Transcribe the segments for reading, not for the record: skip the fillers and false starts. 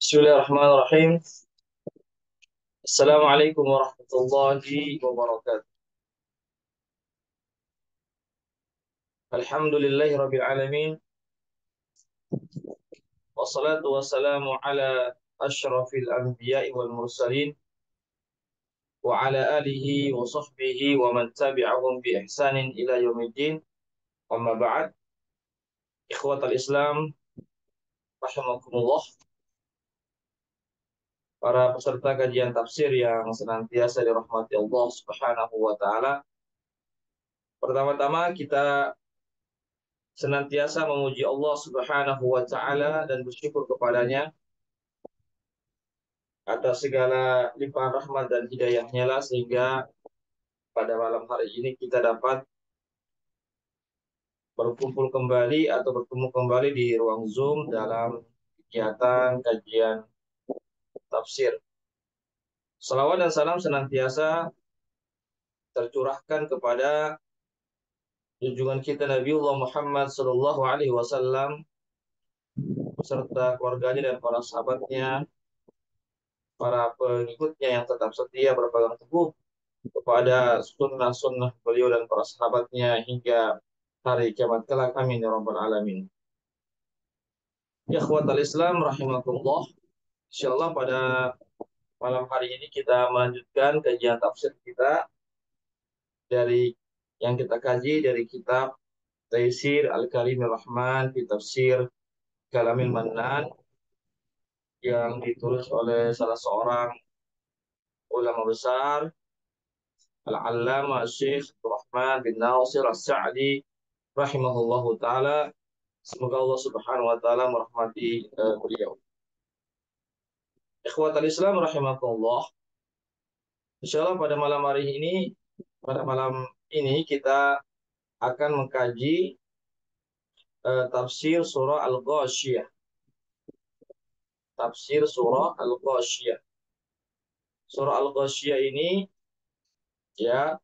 Bismillahirrahmanirrahim. Assalamualaikum warahmatullahi wabarakatuh. Alhamdulillahi rabbil alamin. Wassalatu wassalamu ala asyrafil anbiya'i wal mursalin wa ala alihi wa sahbihi wa man tabi'ahum bi ihsanin ila yaumiddin. Amma ba'd. Ikhwatal Islam rahimakumullah. Para peserta kajian tafsir yang senantiasa dirahmati Allah Subhanahu wa taala. Pertama-tama kita senantiasa memuji Allah Subhanahu wa taala dan bersyukur kepadanya atas segala limpahan rahmat dan hidayahnya lah sehingga pada malam hari ini kita dapat berkumpul kembali atau bertemu kembali di ruang Zoom dalam kegiatan kajian tafsir. Salawat dan salam senantiasa tercurahkan kepada junjungan kita Nabiullah Muhammad Sallallahu Alaihi Wasallam beserta keluarganya dan para sahabatnya, para pengikutnya yang tetap setia berpegang teguh kepada sunnah-sunnah beliau dan para sahabatnya hingga hari kiamat kelak. Amin ya rabbal alamin. Ya ikhwatal Islam rahimakumullah. Insyaallah pada malam hari ini kita melanjutkan kajian tafsir kita dari yang kita kaji dari kitab Taisir Al-Karimir Rahman fi Tafsir Kalamil Mannan yang ditulis oleh salah seorang ulama besar Al-Allamah Syekh Rahman bin Nasir As-Sa'di rahimahullahu taala. Semoga Allah Subhanahu wa taala merahmati beliau. Ikhwatal Islam rahimakumullah. Insyaallah pada malam ini kita akan mengkaji tafsir surah Al-Ghasyiyah. Tafsir surah Al-Ghasyiyah. Surah Al-Ghasyiyah ini ya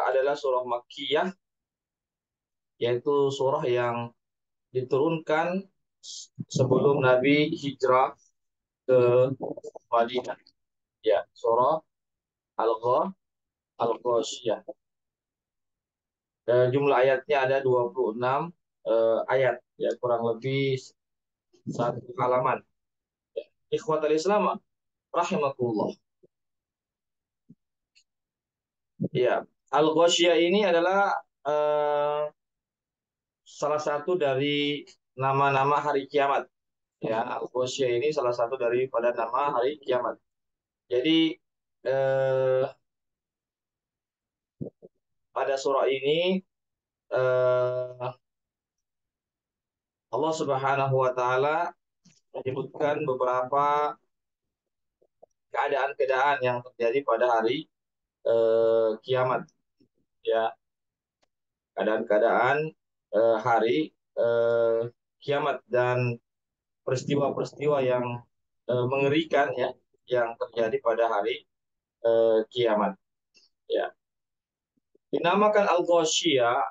adalah surah Makkiyah, yaitu surah yang diturunkan sebelum Nabi hijrah ke Madinah. Ya, surah Al-Ghasyiyah. Jumlah ayatnya ada 26 ayat, ya kurang lebih satu halaman. Ikhwatal Islam rahimakumullah. Ya, Al-Ghasyiyah ini adalah salah satu dari nama-nama hari kiamat. Ya, Al-Ghasyiyah ini salah satu daripada nama hari kiamat. Jadi pada surah ini eh, Allah Subhanahu wa taala menyebutkan beberapa keadaan-keadaan yang terjadi pada hari kiamat, ya, keadaan-keadaan hari kiamat dan peristiwa-peristiwa yang mengerikan, ya, yang terjadi pada hari kiamat, ya. Dinamakan Al-Ghasyiyah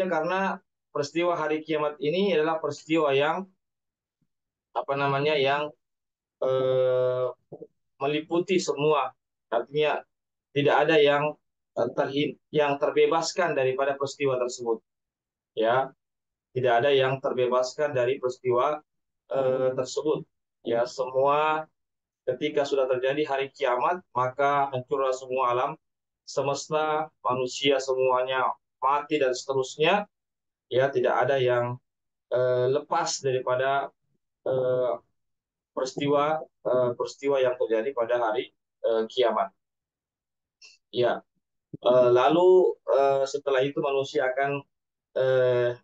karena peristiwa hari kiamat ini adalah peristiwa yang yang eh, meliputi semua. Artinya tidak ada yang terbebaskan daripada peristiwa tersebut, ya. Tidak ada yang terbebaskan dari peristiwa tersebut, ya. Semua ketika sudah terjadi hari kiamat, maka hancurlah semua alam semesta, manusia semuanya mati dan seterusnya, ya. Tidak ada yang lepas daripada eh, peristiwa yang terjadi pada hari kiamat, ya. Lalu setelah itu manusia akan eh,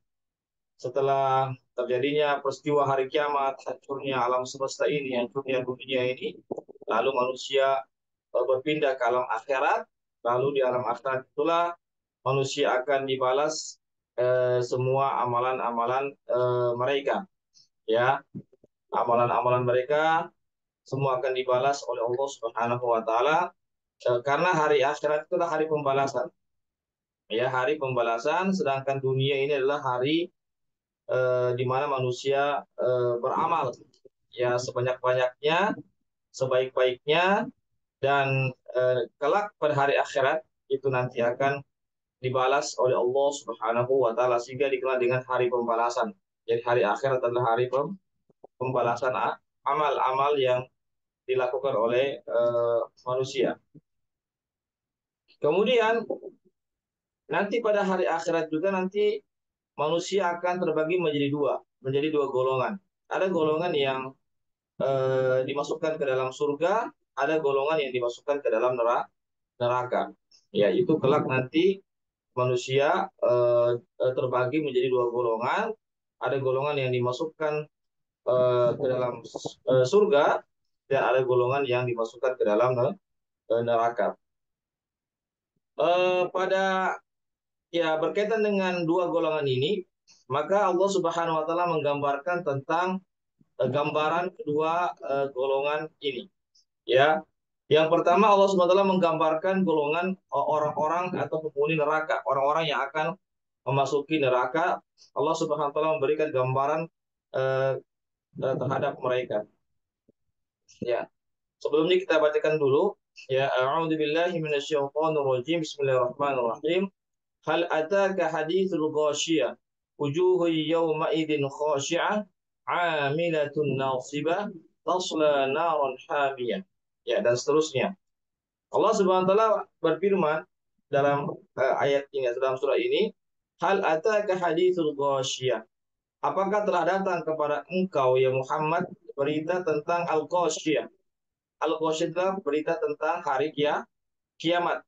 setelah terjadinya peristiwa hari kiamat, hancurnya alam semesta ini, hancurnya dunia ini, lalu manusia berpindah ke alam akhirat. Lalu di alam akhirat itulah manusia akan dibalas semua amalan-amalan mereka, ya. Amalan-amalan mereka semua akan dibalas oleh Allah Subhanahu wa taala, karena hari akhirat itulah hari pembalasan, ya, hari pembalasan. Sedangkan dunia ini adalah hari di mana manusia beramal, ya sebanyak-banyaknya, sebaik-baiknya, dan kelak pada hari akhirat itu nanti akan dibalas oleh Allah Subhanahu wa taala, sehingga dikenal dengan hari pembalasan. Jadi hari akhirat adalah hari pembalasan amal-amal yang dilakukan oleh manusia. Kemudian nanti pada hari akhirat juga nanti manusia akan terbagi menjadi dua golongan. Ada golongan yang dimasukkan ke dalam surga, ada golongan yang dimasukkan ke dalam neraka. Ya, itu kelak nanti manusia terbagi menjadi dua golongan. Ada golongan yang dimasukkan ke dalam surga, dan ada golongan yang dimasukkan ke dalam neraka. Pada ya berkaitan dengan dua golongan ini, maka Allah Subhanahu wa taala menggambarkan tentang gambaran kedua golongan ini. Ya, yang pertama Allah Subhanahu wa taala menggambarkan golongan orang-orang atau penghuni neraka, orang-orang yang akan memasuki neraka. Allah Subhanahu wa taala memberikan gambaran eh, terhadap mereka. Ya, sebelumnya kita bacakan dulu. Ya, a'udzubillahi minasyaitonirrajim. Bismillahirrahmanirrahim. Hal ataka hadithul ghasyiyah wujuhun yawma idzin khashi'ah 'amilatun nasibah tasla naran hamiyah. Ya, dan seterusnya. Allah Subhanahu wa taala berfirman dalam ayat ini, dalam surah ini, hal ataka hadithul ghasyiyah. Apakah telah datang kepada engkau ya Muhammad berita tentang al-ghasyiyah? Al-ghasyiyah adalah berita tentang hari kiamat.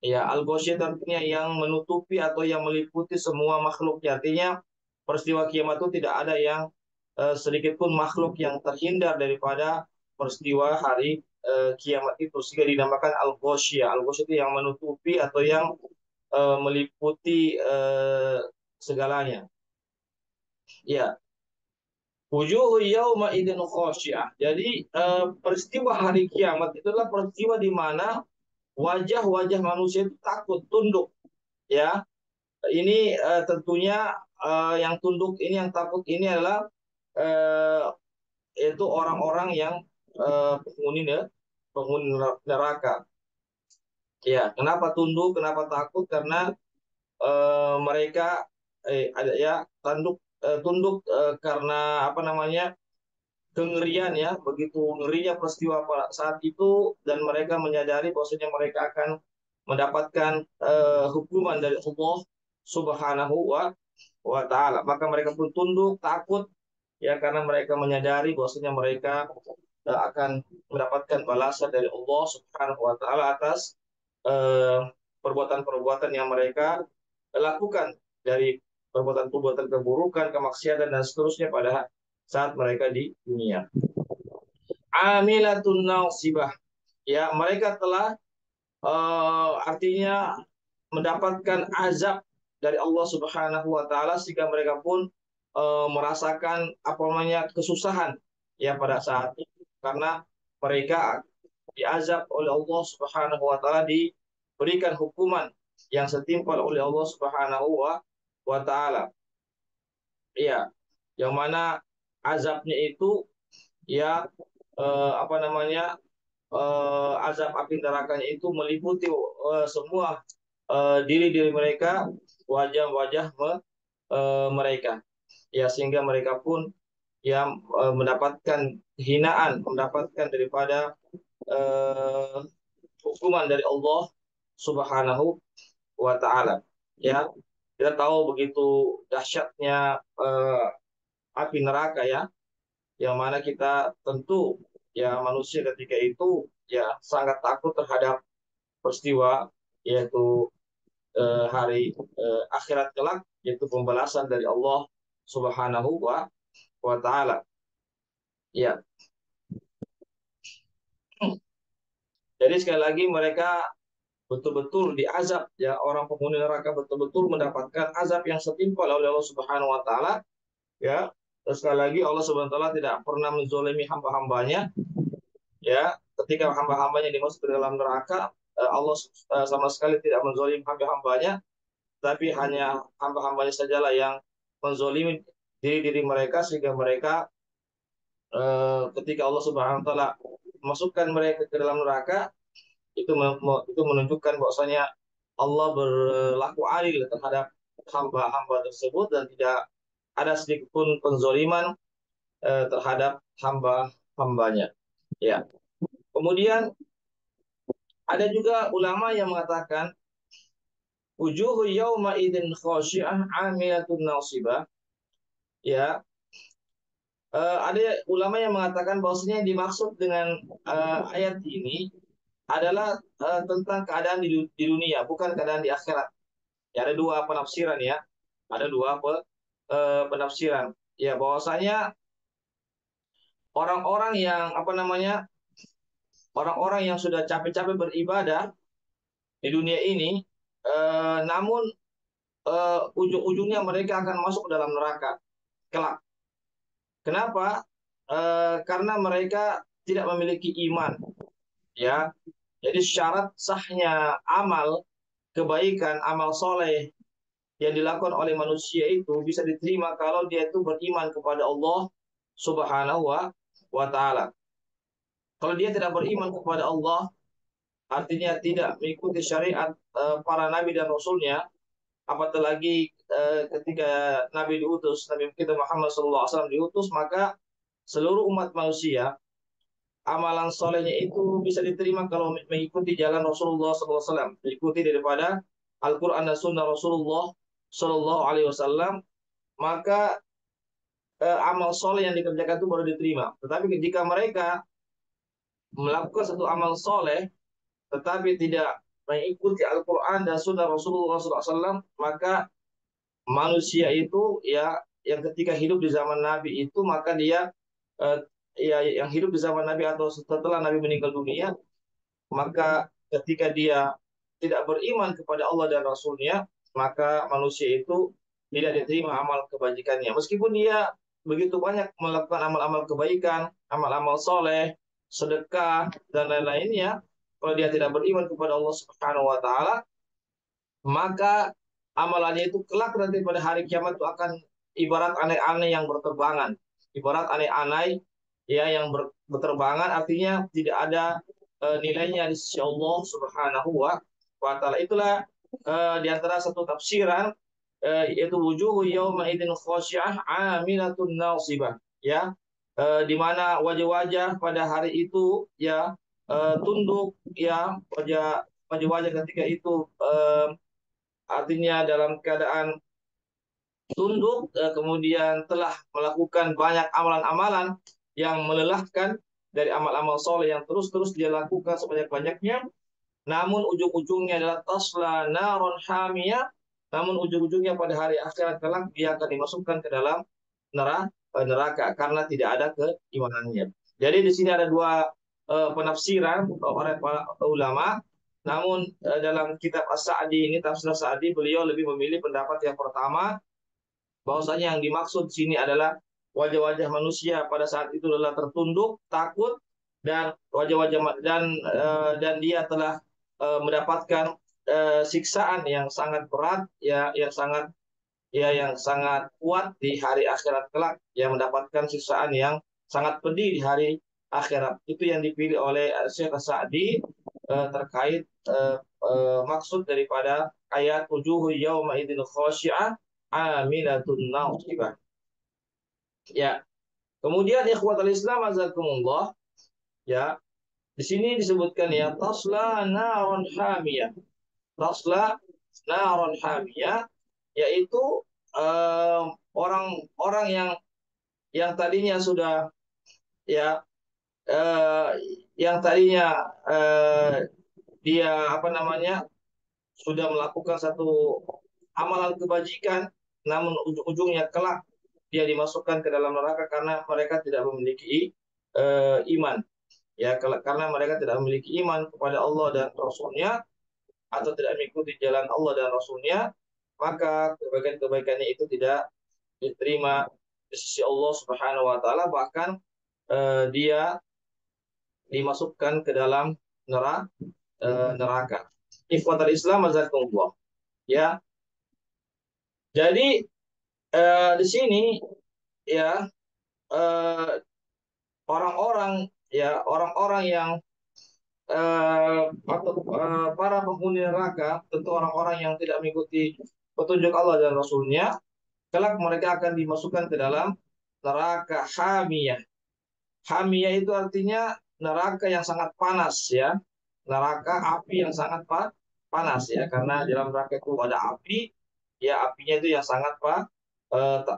Ya, al-ghasyiyah artinya yang menutupi atau yang meliputi semua makhluknya. Artinya peristiwa kiamat itu tidak ada yang sedikit pun makhluk yang terhindar daripada peristiwa hari kiamat itu, sehingga dinamakan al-ghasyiyah. Al-ghasyiyah itu yang menutupi atau yang meliputi segalanya. Ya, wujuhu yauma idzin khasyiah. Jadi peristiwa hari kiamat itu adalah peristiwa di mana wajah-wajah manusia itu takut, tunduk. Ya, ini tentunya yang tunduk ini, yang takut ini adalah uh, itu orang-orang yang penghuni neraka. Ya, kenapa tunduk? Kenapa takut? Karena mereka ada ya tunduk karena apa namanya, kengerian, ya, begitu ngerinya peristiwa pada saat itu, dan mereka menyadari bahwasanya mereka akan mendapatkan hukuman dari Allah Subhanahu wa taala. Maka mereka pun tunduk, takut, ya, karena mereka menyadari bahwasanya mereka akan mendapatkan balasan dari Allah Subhanahu wa taala atas perbuatan-perbuatan yang mereka lakukan, dari perbuatan-perbuatan keburukan, kemaksiatan dan seterusnya pada saat mereka di dunia. Amilatun nasibah. Ya, mereka telah artinya mendapatkan azab dari Allah Subhanahu wa taala, sehingga mereka pun merasakan apa namanya, kesusahan, ya, pada saat itu, karena mereka diazab oleh Allah Subhanahu wa taala, diberikan hukuman yang setimpal oleh Allah Subhanahu wa taala. Iya, yang mana azabnya itu, ya, apa namanya, azab api nerakanya itu meliputi semua diri-diri mereka, wajah-wajah mereka, ya, sehingga mereka pun, ya, mendapatkan hinaan, mendapatkan daripada eh, hukuman dari Allah Subhanahu wa taala. Ya, kita tahu begitu dahsyatnya api neraka, ya, yang mana kita tentu, ya, manusia ketika itu, ya, sangat takut terhadap peristiwa, yaitu hari akhirat kelak, yaitu pembalasan dari Allah Subhanahu wa taala. Ya. Jadi sekali lagi mereka betul-betul diazab, ya, orang penghuni neraka betul-betul mendapatkan azab yang setimpal oleh Allah Subhanahu wa taala, ya. Terus sekali lagi Allah Subhanahu wa taala tidak pernah menzolimi hamba-hambanya, ya. Ketika hamba-hambanya dimasuk ke dalam neraka, Allah sama sekali tidak menzolimi hamba-hambanya, tapi hanya hamba-hambanya sajalah yang menzolimi diri-diri mereka, sehingga mereka ketika Allah Subhanahu wa taala memasukkan mereka ke dalam neraka, itu menunjukkan bahwasanya Allah berlaku adil terhadap hamba-hamba tersebut dan tidak ada sedikit pun penzoliman terhadap hamba-hambanya. Ya. Kemudian ada juga ulama yang mengatakan wujuhu yauma idzin khashi'ah 'amilatun nasibah. Ya, ada ulama yang mengatakan bahwasanya yang dimaksud dengan ayat ini adalah tentang keadaan di dunia, bukan keadaan di akhirat. Ya, ada dua penafsiran ya. Ada dua penafsiran. Ya, bahwasanya orang-orang yang apa namanya? Orang-orang yang sudah capek-capek beribadah di dunia ini, namun ujung-ujungnya mereka akan masuk ke dalam neraka kelak. Kenapa? Karena mereka tidak memiliki iman, ya. Jadi syarat sahnya amal kebaikan, amal soleh yang dilakukan oleh manusia itu bisa diterima kalau dia itu beriman kepada Allah Subhanahu wa taala. Kalau dia tidak beriman kepada Allah, artinya tidak mengikuti syariat para nabi dan rasulnya, apatah lagi ketika Nabi diutus, Nabi kita Muhammad SAW diutus, maka seluruh umat manusia amalan solehnya itu bisa diterima kalau mengikuti jalan Rasulullah SAW, mengikuti daripada Al-Quran dan Sunnah Rasulullah SAW, maka amal soleh yang dikerjakan itu baru diterima. Tetapi ketika mereka melakukan satu amal soleh, tetapi tidak mengikuti Al-Quran dan Sunnah Rasulullah SAW, maka manusia itu ya yang ketika hidup di zaman Nabi itu maka dia eh, ya yang hidup di zaman Nabi atau setelah Nabi meninggal dunia, maka ketika dia tidak beriman kepada Allah dan Rasulnya, maka manusia itu tidak diterima amal kebajikannya. Meskipun dia begitu banyak melakukan amal-amal kebaikan, amal-amal soleh, sedekah, dan lain-lainnya, kalau dia tidak beriman kepada Allah Subhanahu wa Ta'ala, maka amalannya itu kelak nanti pada hari kiamat itu akan ibarat aneh-aneh yang berterbangan. Ibarat aneh-aneh ya yang berterbangan, artinya tidak ada nilainya di sisi Allah Subhanahu wa taala. Itulah di antara satu tafsiran yaitu wujuhu yauma idzin khasyi'ah 'amilatun nasibah, ya. Di mana wajah-wajah pada hari itu ya tunduk, ya, wajah-wajah ketika itu artinya dalam keadaan tunduk, kemudian telah melakukan banyak amalan-amalan yang melelahkan dari amal-amal soleh yang terus-terus dia lakukan sebanyak-banyaknya, namun ujung-ujungnya adalah tasla naron hamiyah, namun ujung-ujungnya pada hari akhirat kelak dia akan dimasukkan ke dalam neraka karena tidak ada keimanannya. Jadi di sini ada dua penafsiran oleh para ulama. Namun dalam kitab As-Sa'di ini, tafsir As-Sa'di, beliau lebih memilih pendapat yang pertama, bahwasanya yang dimaksud di sini adalah wajah-wajah manusia pada saat itu adalah tertunduk, takut, dan wajah-wajah dan dia telah mendapatkan siksaan yang sangat berat, ya, yang sangat kuat di hari akhirat kelak, yang mendapatkan siksaan yang sangat pedih di hari akhirat. Itu yang dipilih oleh Syekh Sa'di terkait maksud daripada ayat wujuhu yauma idzin khasyi'ah amilatun nasibah. Ya. Kemudian ikhwatul Islam azakumullah, ya. Di sini disebutkan ya tasla naron hamiyah. Tasla naron hamiyah yaitu orang-orang yang tadinya sudah ya eh, yang tadinya dia apa namanya sudah melakukan satu amalan kebajikan, namun ujung-ujungnya kelak dia dimasukkan ke dalam neraka karena mereka tidak memiliki iman, ya, karena mereka tidak memiliki iman kepada Allah dan Rasulnya, atau tidak mengikuti jalan Allah dan Rasulnya, maka kebaikan-kebaikannya itu tidak diterima di sisi Allah Subhanahu wa taala, bahkan dia dimasukkan ke dalam neraka. Ikhwatul Islam azakumullah. Ya. Jadi di sini ya orang-orang ya orang-orang yang atau para penghuni neraka, tentu orang-orang yang tidak mengikuti petunjuk Allah dan Rasulnya, kelak mereka akan dimasukkan ke dalam neraka hamiyah. Hamiyah itu artinya neraka yang sangat panas ya, neraka api yang sangat panas ya, karena di dalam neraka itu ada api, ya apinya itu yang sangat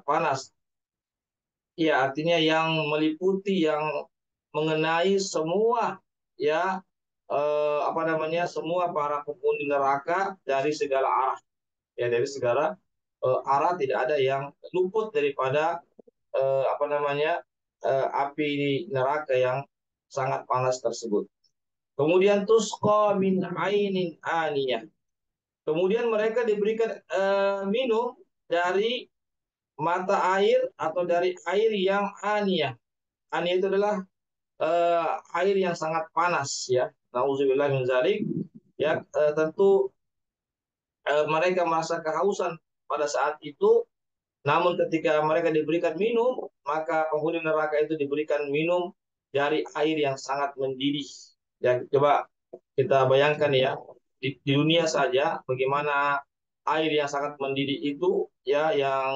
panas. Ya artinya yang meliputi, yang mengenai semua ya apa namanya, semua para penghuni neraka dari segala arah, ya dari segala arah, tidak ada yang luput daripada apa namanya, api neraka yang sangat panas tersebut. Kemudian tusqa min ainin aniyah. Kemudian mereka diberikan minum dari mata air atau dari air yang aniyah. Aniyah itu adalah air yang sangat panas ya. Nauzubillah min zalik. Ya, tentu mereka merasa kehausan pada saat itu, namun ketika mereka diberikan minum, maka penghuni neraka itu diberikan minum dari air yang sangat mendidih. Ya, coba kita bayangkan ya, di dunia saja bagaimana air yang sangat mendidih itu ya, yang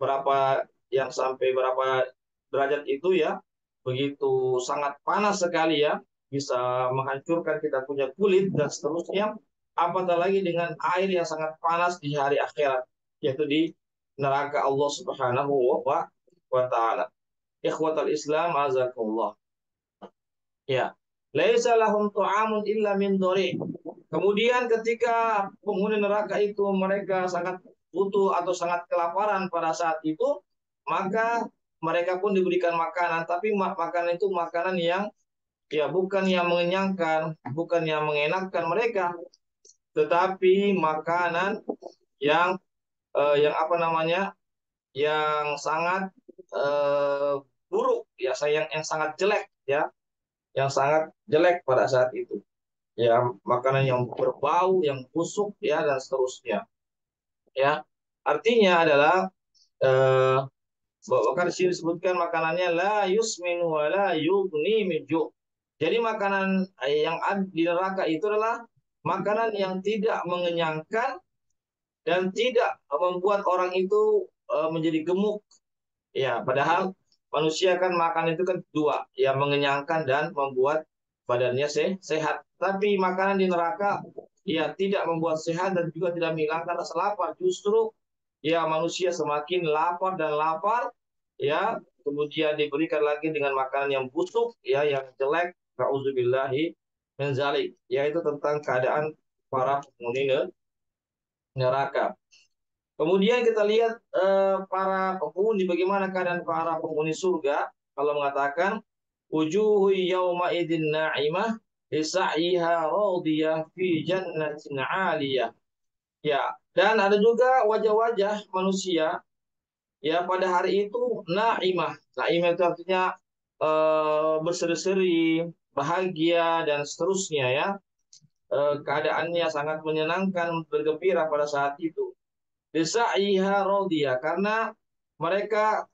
berapa, yang sampai berapa derajat itu ya, begitu sangat panas sekali ya, bisa menghancurkan kita punya kulit dan seterusnya. Apatah lagi dengan air yang sangat panas di hari akhirat, yaitu di neraka Allah Subhanahu wa taala. Ikhwatal Islam azakumullah. Ya. Laisa lahum ta'amun illa min dhari'. Kemudian ketika penghuni neraka itu mereka sangat butuh atau sangat kelaparan pada saat itu, maka mereka pun diberikan makanan, tapi makanan itu makanan yang ya bukan yang mengenyangkan, bukan yang mengenakkan mereka, tetapi makanan yang yang apa namanya, yang sangat eh, buruk ya, sayang, yang sangat jelek ya, yang sangat jelek pada saat itu ya, makanan yang berbau, yang busuk ya, dan seterusnya ya. Artinya adalah eh, bahkan di sini disebutkan makanannya la yusminu wa la yughni min ju'. Jadi makanan yang ada di neraka itu adalah makanan yang tidak mengenyangkan dan tidak membuat orang itu menjadi gemuk. Ya, padahal manusia kan makan itu kan dua, yang mengenyangkan dan membuat badannya sehat. Tapi makanan di neraka ya tidak membuat sehat dan juga tidak menghilangkan rasa lapar. Justru ya manusia semakin lapar dan lapar ya, kemudian diberikan lagi dengan makanan yang busuk ya, yang jelek. Nauzubillahi min zalik. Yaitu tentang keadaan para penghuni neraka. Kemudian kita lihat para penghuni, bagaimana keadaan para penghuni surga. Kalau mengatakan wujuhu yauma idzin na'imah lisaiha radiyah fi jannatin 'aliyah. Ya, dan ada juga wajah-wajah manusia ya pada hari itu na'imah. Na'imah itu artinya berseri-seri, bahagia dan seterusnya ya. Keadaannya sangat menyenangkan, bergembira pada saat itu. Lisaiha radiyah, karena mereka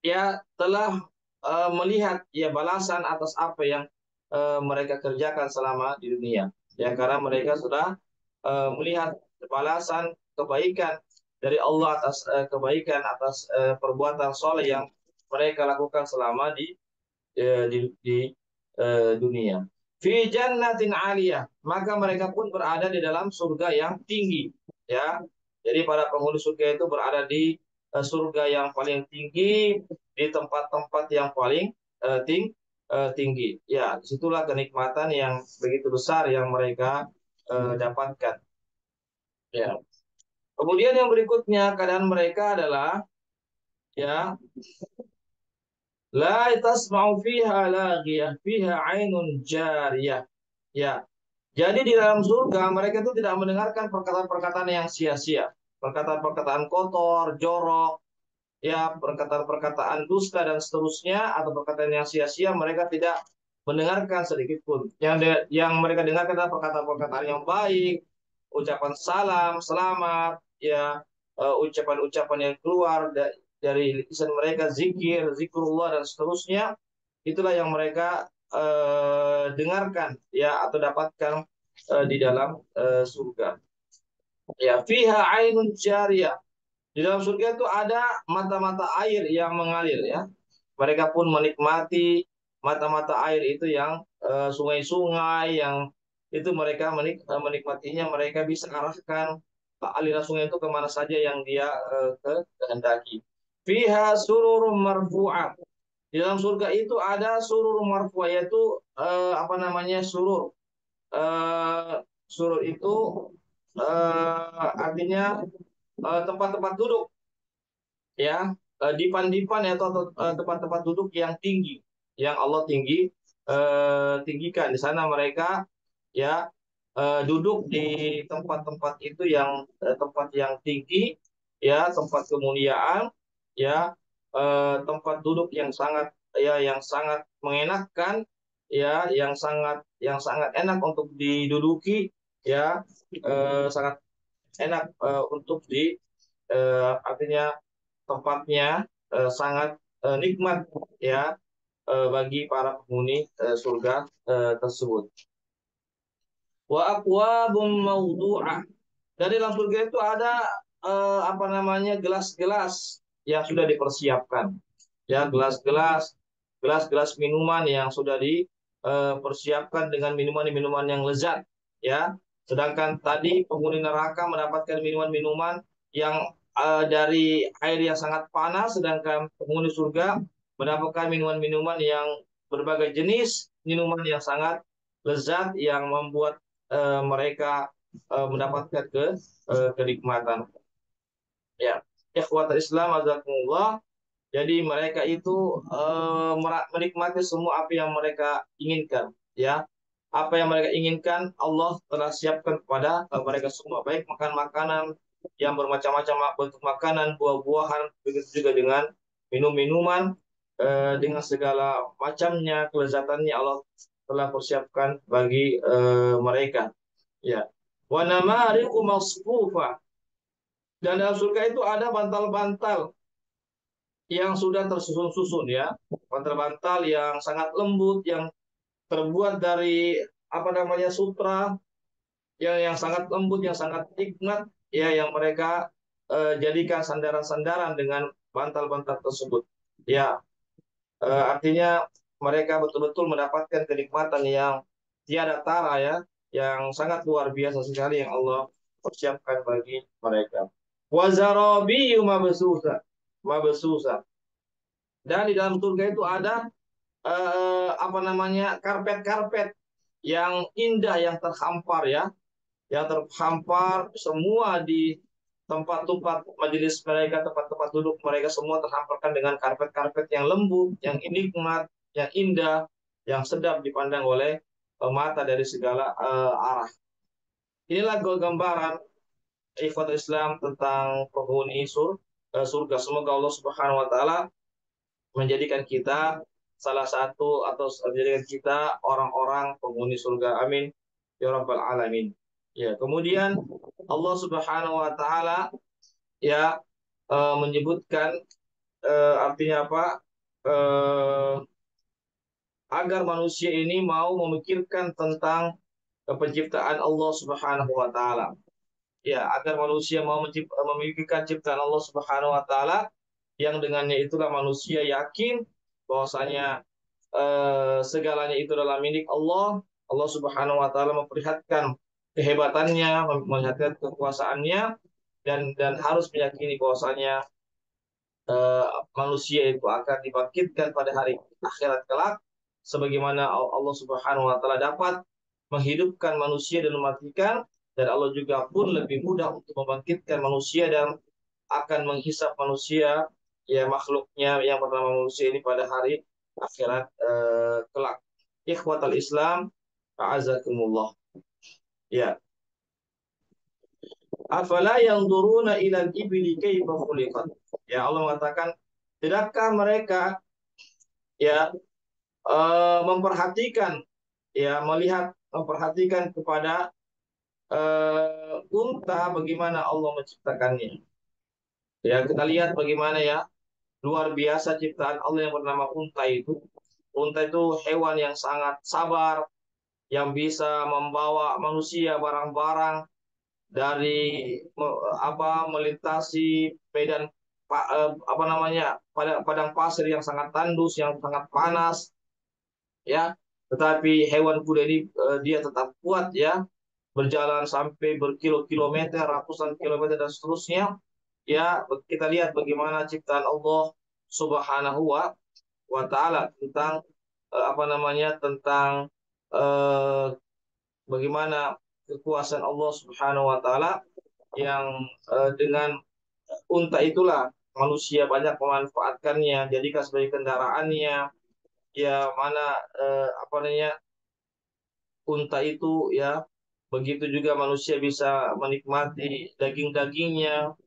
ya telah melihat ya balasan atas apa yang mereka kerjakan selama di dunia. Ya, karena mereka sudah melihat balasan kebaikan dari Allah atas kebaikan, atas perbuatan soleh yang mereka lakukan selama di dunia. Fi jannatin aliyah, maka mereka pun berada di dalam surga yang tinggi ya. Jadi para penghuni surga itu berada di surga yang paling tinggi, di tempat-tempat yang paling tinggi. Ya, disitulah kenikmatan yang begitu besar yang mereka dapatkan. Ya. Kemudian yang berikutnya keadaan mereka adalah ya la tasma'u fiha laghiyah fiha 'ainun jariyah. Ya. Jadi di dalam surga mereka itu tidak mendengarkan perkataan-perkataan yang sia-sia, perkataan-perkataan kotor, jorok, ya perkataan-perkataan dusta dan seterusnya, atau perkataan yang sia-sia mereka tidak mendengarkan sedikit pun. Yang mereka dengarkan adalah perkataan-perkataan yang baik, ucapan salam, selamat, ya ucapan-ucapan yang keluar dari lisan mereka zikir, zikrullah dan seterusnya, itulah yang mereka dengarkan ya atau dapatkan di dalam surga. Ya, fiha ainun jariyah. Di dalam surga itu ada mata-mata air yang mengalir ya. Mereka pun menikmati mata-mata air itu yang sungai-sungai yang itu mereka menikmatinya, mereka bisa arahkan aliran sungai itu kemana saja yang dia kehendaki. Fiha surur marfu'ah. Di dalam surga itu ada surur marfu'ah, yaitu apa namanya surur. Surur itu artinya tempat-tempat duduk ya, dipan-dipan ya, atau tempat-tempat duduk yang tinggi yang Allah tinggikan di sana mereka ya, duduk di tempat-tempat itu yang tempat yang tinggi ya, tempat kemuliaan ya, tempat duduk yang sangat ya, yang sangat mengenakkan ya, yang sangat enak untuk diduduki ya, sangat enak untuk artinya tempatnya sangat nikmat ya, bagi para penghuni surga tersebut. Wa aqwabum mawdu'ah. Dari dalam surga itu ada apa namanya gelas-gelas yang sudah dipersiapkan. Ya, gelas-gelas minuman yang sudah dipersiapkan dengan minuman-minuman yang lezat ya. Sedangkan tadi penghuni neraka mendapatkan minuman-minuman yang dari air yang sangat panas, sedangkan penghuni surga mendapatkan minuman-minuman yang berbagai jenis minuman yang sangat lezat yang membuat mereka mendapatkan kenikmatan. Ya, ikhwatul Islam azakumullah. Jadi mereka itu menikmati semua apa yang mereka inginkan, ya. Apa yang mereka inginkan Allah telah siapkan kepada mereka semua, baik makan makanan yang bermacam-macam bentuk makanan, buah-buahan, begitu juga dengan minum-minuman dengan segala macamnya kelezatannya Allah telah persiapkan bagi mereka. Ya. Wa namariqu masfufa. Dan dalam surga itu ada bantal-bantal yang sudah tersusun-susun ya. Bantal-bantal yang sangat lembut yang terbuat dari apa namanya sutra yang sangat lembut, yang sangat nikmat ya, yang mereka jadikan sandaran-sandaran dengan bantal-bantal tersebut. Ya, artinya mereka betul-betul mendapatkan kenikmatan yang tiada tara ya, yang sangat luar biasa sekali yang Allah persiapkan bagi mereka. Wazarabiyu mabsusa, mabsusa. Dan di dalam surga itu ada apa namanya karpet-karpet yang indah yang terhampar ya, yang terhampar semua di tempat-tempat majelis mereka, tempat-tempat duduk mereka semua terhamparkan dengan karpet-karpet yang lembut, yang nikmat, yang indah, yang sedap dipandang oleh mata dari segala arah. Inilah gambaran ikhwatul Islam tentang penghuni surga. Semoga Allah Subhanahu wa taala menjadikan kita salah satu atau menjadikan kita orang-orang penghuni surga. Amin ya rabbal alamin. Ya, kemudian Allah Subhanahu wa taala ya menyebutkan artinya apa? Eh, Agar manusia ini mau memikirkan tentang penciptaan Allah Subhanahu wa taala. Ya, agar manusia mau memikirkan ciptaan Allah Subhanahu wa taala yang dengannya itulah manusia yakin bahwasanya segalanya itu adalah milik Allah. Allah Subhanahu wa taala memperlihatkan kehebatannya, melihatkan kekuasaannya, dan harus meyakini bahwasanya eh, manusia itu akan dibangkitkan pada hari akhirat kelak, sebagaimana Allah Subhanahu wa taala dapat menghidupkan manusia dan mematikan, dan Allah juga pun lebih mudah untuk membangkitkan manusia dan akan menghisap manusia ya, makhluknya yang bernama manusia ini pada hari akhirat kelak. Ikhwatal Islam, a'azakumullah. Ya. Afala yanzuruna ilal ibli kaifa khuliqat. Ya, Allah mengatakan, tidakkah mereka ya memperhatikan ya, memperhatikan kepada unta bagaimana Allah menciptakannya. Ya, kita lihat bagaimana ya luar biasa ciptaan Allah yang bernama unta itu. Unta itu hewan yang sangat sabar, yang bisa membawa manusia barang-barang dari melintasi medan apa namanya padang pasir yang sangat tandus, yang sangat panas, ya. Tetapi hewan kuda ini dia tetap kuat, ya, berjalan sampai berkilo-kilometer, ratusan kilometer dan seterusnya. Ya, kita lihat bagaimana ciptaan Allah Subhanahu wa taala tentang tentang eh, bagaimana kekuasaan Allah Subhanahu wa taala yang dengan unta itulah manusia banyak memanfaatkannya, jadikan sebagai kendaraannya. Ya, mana apa namanya, unta itu, ya, begitu juga manusia bisa menikmati daging-dagingnya,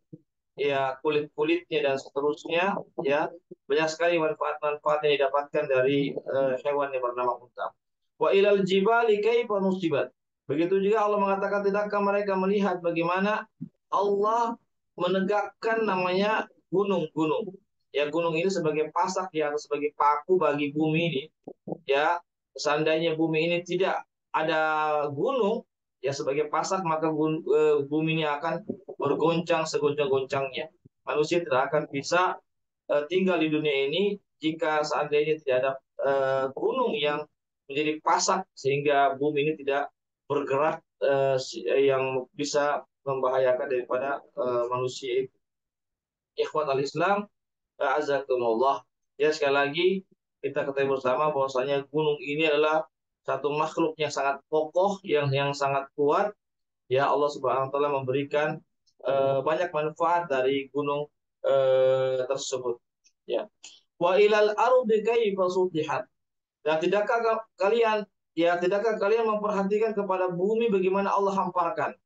ya, kulit-kulitnya dan seterusnya, ya. Banyak sekali manfaat-manfaat yang didapatkan dari hewan yang bernama unta. Wa ilal jibali kaifa nusibat. Begitu juga Allah mengatakan, tidakkah mereka melihat bagaimana Allah menegakkan namanya gunung-gunung. Ya, gunung ini sebagai pasak, ya, atau sebagai paku bagi bumi ini, ya. Seandainya bumi ini tidak ada gunung, ya, sebagai pasak, maka bumi ini akan bergoncang segoncang-goncangnya. Manusia tidak akan bisa tinggal di dunia ini jika seandainya tidak ada gunung yang menjadi pasak sehingga bumi ini tidak bergerak, yang bisa membahayakan daripada manusia itu. Ikhwat al-Islam, azakumullah. Ya, sekali lagi kita ketahui bersama bahwasanya gunung ini adalah satu makhluk yang sangat kokoh, yang sangat kuat. Ya, Allah Subhanahu wa taala memberikan banyak manfaat dari gunung tersebut. Ya. Wa ilal ardi kaifa sutihat. Dan tidakkah kalian memperhatikan kepada bumi bagaimana Allah hamparkan?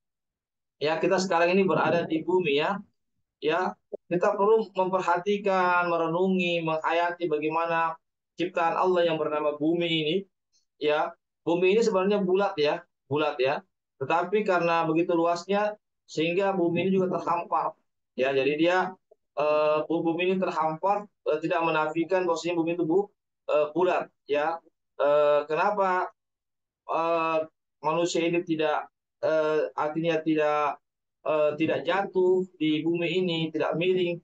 Ya, kita sekarang ini berada di bumi, ya. Ya, kita perlu memperhatikan, merenungi, menghayati bagaimana ciptaan Allah yang bernama bumi ini, ya. Bumi ini sebenarnya bulat, ya, bulat, ya. Tetapi karena begitu luasnya sehingga bumi ini juga terhampar. Ya, jadi dia bumi ini terhampar, tidak menafikan bahwasanya bumi itu bulat, ya. Kenapa eh, manusia ini tidak artinya tidak jatuh di bumi ini, tidak miring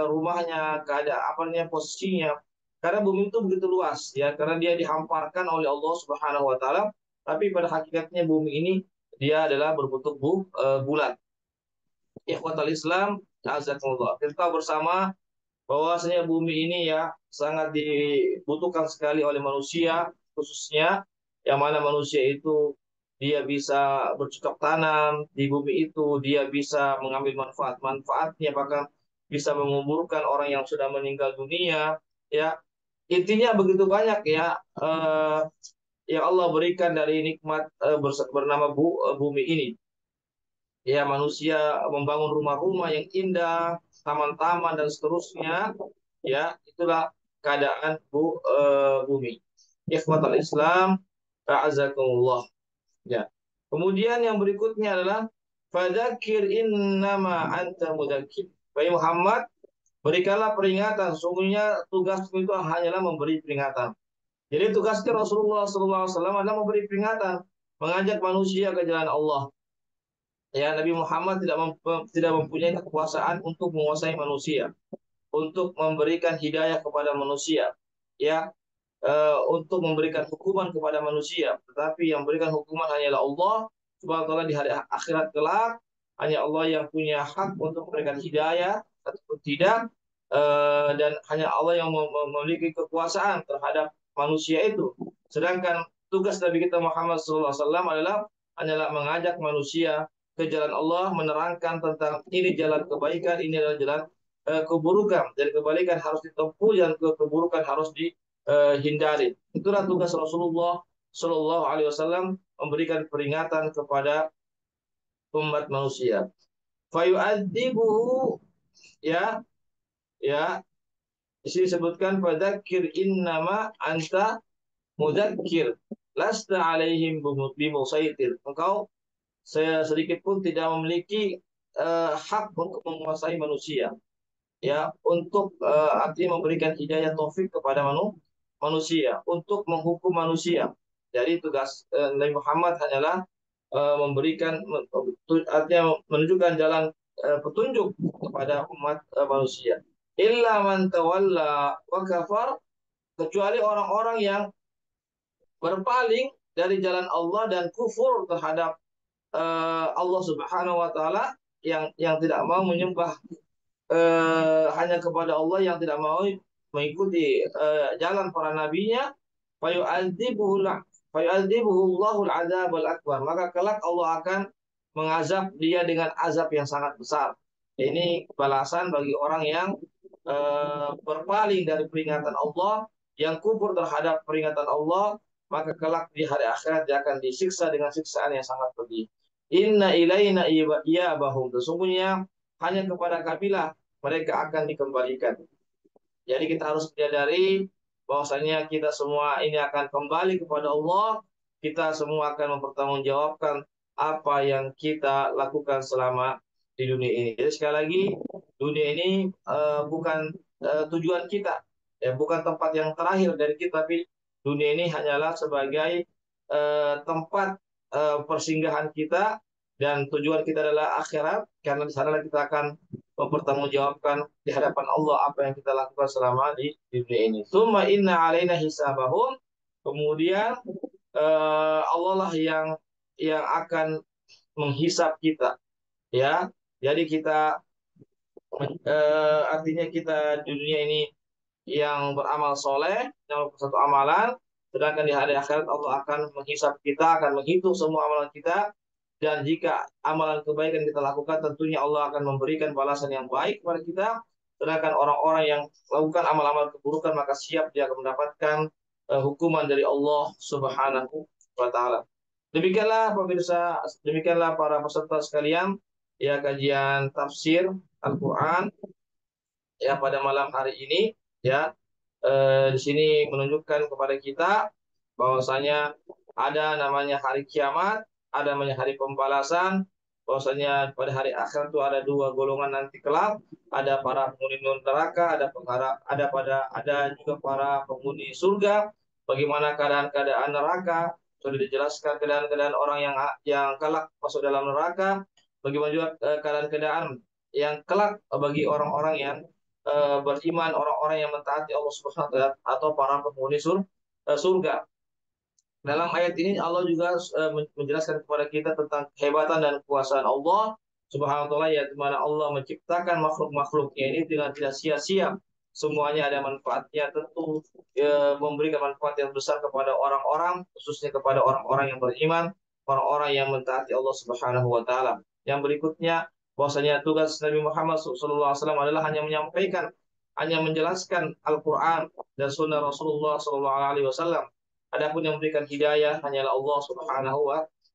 rumahnya, keadaan apa namanya posisinya. Karena bumi itu begitu luas, ya, karena dia dihamparkan oleh Allah Subhanahu wa taala, tapi pada hakikatnya bumi ini dia adalah berbentuk bulat. Ikhwatal Islam, azakumullah. Kita tahu bersama bahwasanya bumi ini, ya, sangat dibutuhkan sekali oleh manusia, khususnya yang mana manusia itu dia bisa bercocok tanam di bumi itu, dia bisa mengambil manfaat-manfaatnya, bahkan bisa menguburkan orang yang sudah meninggal dunia, ya. Intinya begitu banyak, ya, yang Allah berikan dari nikmat bernama bumi ini. Ya, manusia membangun rumah-rumah yang indah, taman-taman dan seterusnya, ya, itulah keadaan bumi. Ikhwatal Islam, a'azakumullah. Ya. Kemudian yang berikutnya adalah fadzakir innama anta mudzakir. Wahai Muhammad, berikanlah peringatan. Sungguhnya tugasmu itu hanyalah memberi peringatan. Jadi tugasnya Rasulullah SAW adalah memberi peringatan, mengajak manusia ke jalan Allah. Ya, Nabi Muhammad tidak mempunyai kekuasaan untuk menguasai manusia, untuk memberikan hidayah kepada manusia, ya, untuk memberikan hukuman kepada manusia. Tetapi yang memberikan hukuman hanyalah Allah Subhanahu wa taala di hari akhirat kelak. Hanya Allah yang punya hak untuk memberikan hidayah ataupun tidak, dan hanya Allah yang memiliki kekuasaan terhadap manusia itu. Sedangkan tugas Nabi kita Muhammad SAW adalah hanyalah mengajak manusia ke jalan Allah, menerangkan tentang ini jalan kebaikan, ini adalah jalan keburukan, dan kebaikan harus ditempuh dan keburukan harus dihindari. Itulah tugas Rasulullah Shallallahu Alaihi Wasallam, memberikan peringatan kepada umat manusia. Fayu'adzibuhu, ya, ya, di sini disebutkan fadzakir innama anta mudzakir lasta alaihim bimusaitir. Engkau sedikit pun tidak memiliki hak untuk menguasai manusia. ya untuk artinya memberikan hidayah taufik kepada manusia untuk menghukum manusia. Jadi tugas Nabi Muhammad hanyalah memberikan artinya menunjukkan jalan petunjuk kepada umat manusia. Illa man tawalla wa kafar, kecuali orang-orang yang berpaling dari jalan Allah dan kufur terhadap Allah Subhanahu wa taala, yang tidak mau menyembah hanya kepada Allah, yang tidak mau mengikuti jalan para nabinya, fayu'adzibuhu Allahul adzabul akbar, maka kelak Allah akan mengazab dia dengan azab yang sangat besar. Ini balasan bagi orang yang berpaling dari peringatan Allah, yang kufur terhadap peringatan Allah, maka kelak di hari akhirat dia akan disiksa dengan siksaan yang sangat pedih. Inna ilaina iyabahum, sesungguhnya hanya kepada kamilah mereka akan dikembalikan. Jadi kita harus menyadari bahwasanya kita semua ini akan kembali kepada Allah. Kita semua akan mempertanggungjawabkan apa yang kita lakukan selama di dunia ini. Jadi sekali lagi, dunia ini bukan tujuan kita, ya, bukan tempat yang terakhir dari kita, tapi dunia ini hanyalah sebagai tempat persinggahan kita, dan tujuan kita adalah akhirat, karena di sana kita akan mempertanggungjawabkan di hadapan Allah apa yang kita lakukan selama di dunia ini. Tsumma inna alaina hisabahum, kemudian Allah lah yang akan menghisap kita, ya. Jadi kita artinya kita di dunia ini yang beramal soleh, yang satu amalan, sedangkan di hari akhirat Allah akan menghisap kita, akan menghitung semua amalan kita, dan jika amalan kebaikan kita lakukan, tentunya Allah akan memberikan balasan yang baik kepada kita, sedangkan orang-orang yang melakukan amal-amal keburukan, maka siap dia akan mendapatkan hukuman dari Allah Subhanahu wa Ta'ala. Demikianlah pemirsa, demikianlah para peserta sekalian, ya, kajian tafsir Al-Quran ya pada malam hari ini, ya. Di sini menunjukkan kepada kita bahwasanya ada namanya hari kiamat, ada namanya hari pembalasan, bahwasanya pada hari akhir itu ada dua golongan nanti kelak, ada para penghuni neraka, ada juga para penghuni surga. Bagaimana keadaan neraka, sudah dijelaskan keadaan-keadaan orang yang kelak masuk dalam neraka. Bagaimana juga keadaan-keadaan yang kelak bagi orang-orang yang beriman, orang-orang yang mentaati Allah Subhanahu wa taala, atau para penghuni surga. Dalam ayat ini Allah juga menjelaskan kepada kita tentang kehebatan dan kekuasaan Allah Subhanahu wa taala, ya, di mana Allah menciptakan makhluk-makhluknya ini dengan tidak sia-sia. Semuanya ada manfaatnya, tentu memberikan manfaat yang besar kepada orang-orang, khususnya kepada orang-orang yang beriman, orang-orang yang mentaati Allah Subhanahu wa taala. Yang berikutnya, bahwasanya tugas Nabi Muhammad SAW adalah hanya menyampaikan, hanya menjelaskan Al-Quran dan Sunnah Rasulullah SAW. Adapun yang memberikan hidayah hanyalah Allah Subhanahu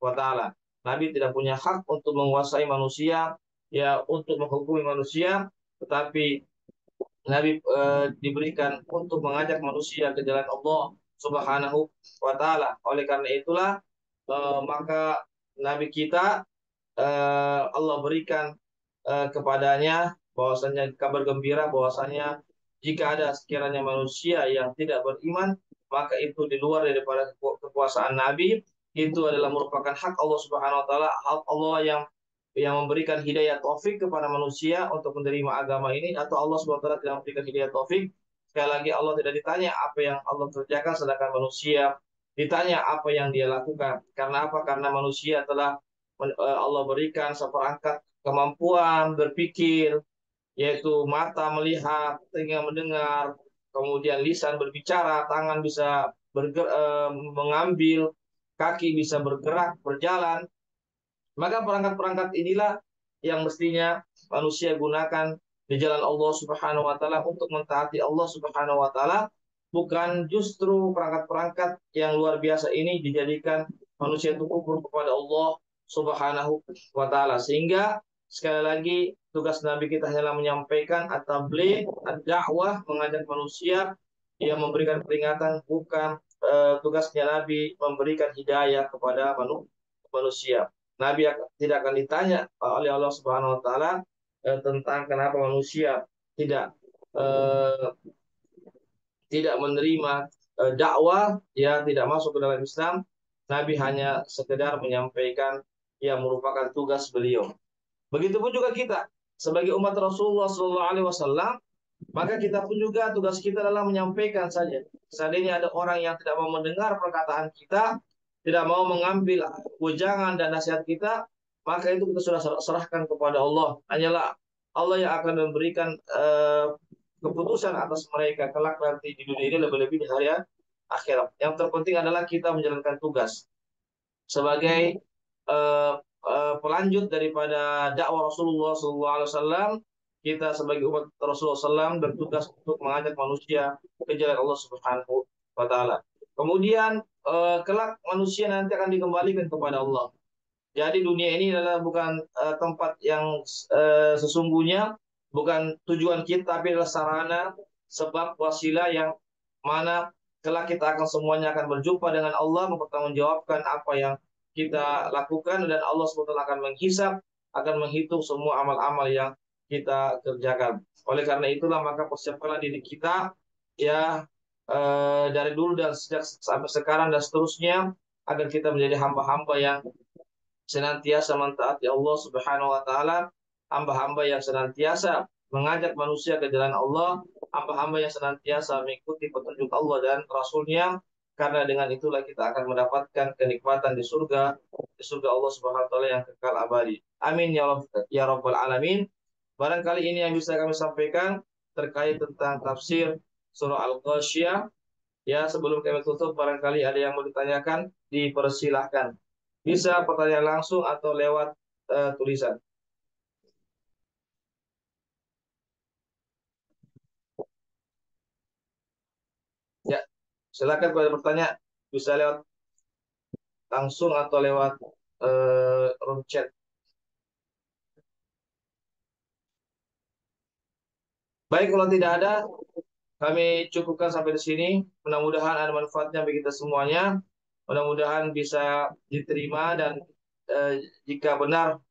wa Ta'ala. Nabi tidak punya hak untuk menguasai manusia, ya, untuk menghukumi manusia, tetapi Nabi diberikan untuk mengajak manusia ke jalan Allah Subhanahu wa Ta'ala. Oleh karena itulah maka Nabi kita Allah berikan kepadanya bahwasanya kabar gembira, bahwasanya jika ada sekiranya manusia yang tidak beriman, maka itu di luar daripada kekuasaan Nabi, itu adalah merupakan hak Allah Subhanahu wa taala, hak Allah yang memberikan hidayah taufik kepada manusia untuk menerima agama ini, atau Allah Subhanahu wa taala tidak memberikan hidayah taufik. Sekali lagi, Allah tidak ditanya apa yang Allah kerjakan, sedangkan manusia ditanya apa yang dia lakukan. Karena apa? Karena manusia telah Allah berikan seperangkat kemampuan berpikir, yaitu mata melihat, telinga mendengar, kemudian lisan berbicara, tangan bisa mengambil, kaki bisa bergerak, berjalan. Maka perangkat-perangkat inilah yang mestinya manusia gunakan di jalan Allah Subhanahu wa taala untuk mentaati Allah Subhanahu wa taala, bukan justru perangkat-perangkat yang luar biasa ini dijadikan manusia itu kufur kepada Allah Subhanahu wa taala. Sehingga sekali lagi tugas Nabi kita hanyalah menyampaikan at-tabligh, ad-da'wah, mengajak manusia, yang memberikan peringatan, bukan tugasnya Nabi memberikan hidayah kepada manusia. Nabi tidak akan ditanya oleh Allah Subhanahu wa taala tentang kenapa manusia tidak eh, tidak menerima dakwah, ya tidak masuk ke dalam Islam. Nabi hanya sekedar menyampaikan yang merupakan tugas beliau. Begitupun juga kita sebagai umat Rasulullah SAW, maka kita pun juga tugas kita adalah menyampaikan saja. Seandainya ada orang yang tidak mau mendengar perkataan kita, tidak mau mengambil wejangan dan nasihat kita, maka itu kita sudah serahkan kepada Allah. Hanyalah Allah yang akan memberikan keputusan atas mereka kelak nanti di dunia ini, lebih-lebih di hari akhirat. Yang terpenting adalah kita menjalankan tugas sebagai pelanjut daripada dakwah Rasulullah SAW. Kita sebagai umat Rasulullah SAW bertugas untuk mengajak manusia ke jalan Allah Subhanahu wa Ta'ala. Kemudian kelak manusia nanti akan dikembalikan kepada Allah. Jadi dunia ini adalah bukan tempat yang sesungguhnya, bukan tujuan kita, tapi adalah sarana, sebab, wasilah yang mana kelak kita akan semuanya akan berjumpa dengan Allah, mempertanggungjawabkan apa yang kita lakukan, dan Allah SWT akan menghisap, akan menghitung semua amal-amal yang kita kerjakan. Oleh karena itulah maka persiapkanlah diri kita, ya, dari dulu dan sejak sampai sekarang dan seterusnya, agar kita menjadi hamba-hamba yang senantiasa mentaati Allah Subhanahu wa taala, hamba-hamba yang senantiasa mengajak manusia ke jalan Allah, hamba-hamba yang senantiasa mengikuti petunjuk Allah dan Rasulnya, karena dengan itulah kita akan mendapatkan kenikmatan di surga Allah Subhanahu wa taala yang kekal abadi. Amin ya rabbal alamin. Barangkali ini yang bisa kami sampaikan terkait tentang tafsir surah Al-Ghasyiyah. Ya, sebelum kami tutup, barangkali ada yang mau ditanyakan, dipersilahkan. Bisa pertanyaan langsung atau lewat tulisan. Ya, silakan kalau ada bertanya, bisa lewat langsung atau lewat room chat. Baik, kalau tidak ada, kami cukupkan sampai di sini. Mudah-mudahan ada manfaatnya bagi kita semuanya. Mudah-mudahan bisa diterima, dan jika benar,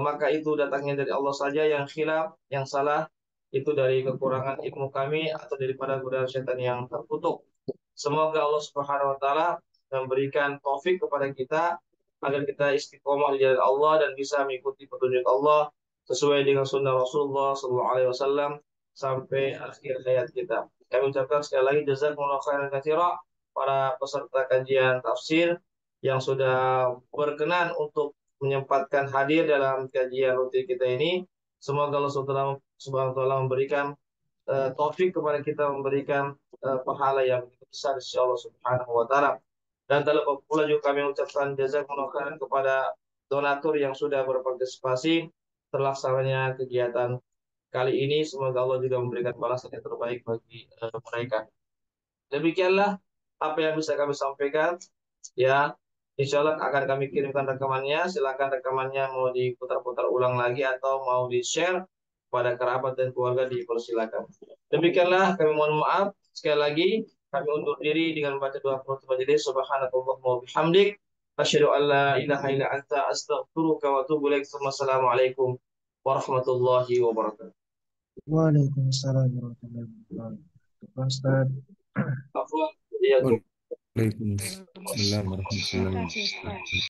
maka itu datangnya dari Allah saja. Yang khilaf, yang salah, itu dari kekurangan ilmu kami atau daripada godaan setan yang terkutuk. Semoga Allah Subhanahu wa taala memberikan taufik kepada kita agar kita istiqomah di jalan Allah dan bisa mengikuti petunjuk Allah sesuai dengan sunnah Rasulullah SAW sampai akhir hayat kita. Kami ucapkan sekali lagi jazakumullah khairan katsira para peserta kajian tafsir yang sudah berkenan untuk menyempatkan hadir dalam kajian rutin kita ini. Semoga Allah Subhanahu wa taala memberikan taufik kepada kita, memberikan pahala yang begitu besar insya Allah Subhanahu wa taala. Dan terlebih pula juga kami ucapkan jazakumullah khairan kepada donatur yang sudah berpartisipasi terlaksananya kegiatan kali ini. Semoga Allah juga memberikan balasan yang terbaik bagi mereka. Demikianlah apa yang bisa kami sampaikan. Ya, insya Allah akan kami kirimkan rekamannya. Silakan rekamannya mau diputar-putar ulang lagi atau mau di-share pada kerabat dan keluarga, dipersilakan. Demikianlah, kami mohon maaf. Sekali lagi, kami undur diri dengan membaca doa penutup majelis. Subhanakallahumma wa bihamdik. Asyhadu an la ilaha illa anta astaghfiruka wa atubu ilaik. Wassalamualaikum warahmatullahi wabarakatuh. Waalaikumsalam warahmatullahi wabarakatuh. Pak Ustaz. Afwan. Iya, Waalaikumsalam warahmatullahi wabarakatuh.